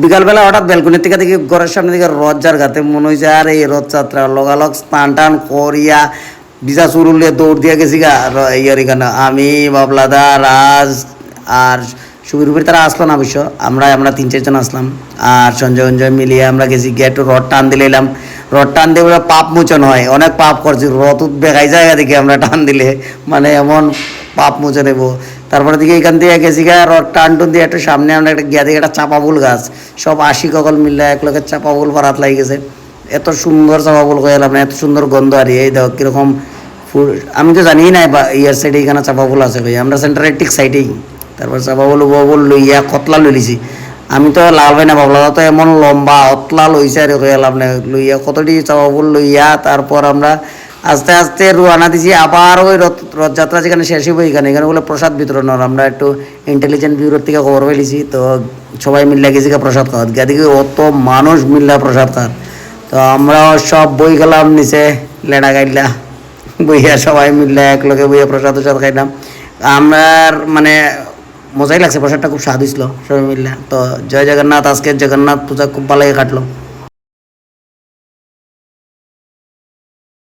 বিকালবেলা হঠাৎ ব্যালকনির থেকে দেখি ঘরের সামনে দিকে রথ যার গাতে মনে হয়েছে আর এই রথযাত্রা লগালগ স্নান টান করিয়া বিজা চুরুলিয়ে দৌড় দিয়ে গেছি গা ইয়ার এখানে আমি বাবলাদা রাজ আর সুবির উপরে তারা আসলো না অবশ্য আমরা 3-4 জন আসলাম আর সঞ্জয় মিলিয়ে আমরা গেছি গিয়ে একটু রথ টান দিলে এলাম রথ টান দিয়ে বলে পাপ মোচন হয় অনেক পাপ করছি রথ বেগাই জায়গা দেখি আমরা টান দিলে মানে এমন পাপ মোচন হইব তারপরে দিকে এখান থেকে গেছি গা রথ টান টুন দিয়ে একটু সামনে আমরা একটা গিয়া দিকে একটা চাপা ফুল গাছ সব আশি ককল মিললে এক লোকের চাপা ফুল পারাত লাগে গেছে এত সুন্দর চাপা ফুল হয়ে এলাম এত সুন্দর গন্ধ আর এই দেখো কীরকম ফুল আমি তো জানি না ইয়ার সাইডে এখানে চাপা ফুল আছে ভাই আমরা সেন্টারের ঠিক সাইডেই তারপর চাপা ফুল বল লইয়া কতলা লইলিছি আমি তো লাল ভাই না ভাবলাম তো এমন লম্বা অতলা লইছে আর হয়ে এলাম না লইয়া কতটি চাপা ফুল লইয়া তারপর আমরা আস্তে আস্তে রুয়ানা দিছি আবার ওই রথযাত্রা যেখানে শেষ হইব এখানে বলে প্রসাদ বিতরণ আমরা একটু ইন্টেলিজেন্ট ব্যুরোর থেকে খবর পেয়েছি তো সবাই মিল্লা গেছি প্রসাদ খাওয়া গিয়ে দেখি অত মানুষ মিল্লা প্রসাদ খাওয়ার তো আমরা সব বই গেলাম নিচে লেডা গাইলা বইয়া সবাই মিললে এক লোকে বইয়া প্রসাদ খাইলাম আমার মানে মজাই লাগছে প্রসাদটা খুব স্বাদ হয়েছিল সবাই মিললে তো জয় জগন্নাথ আজকে জগন্নাথ পূজা খুব ভালোই কাটলো।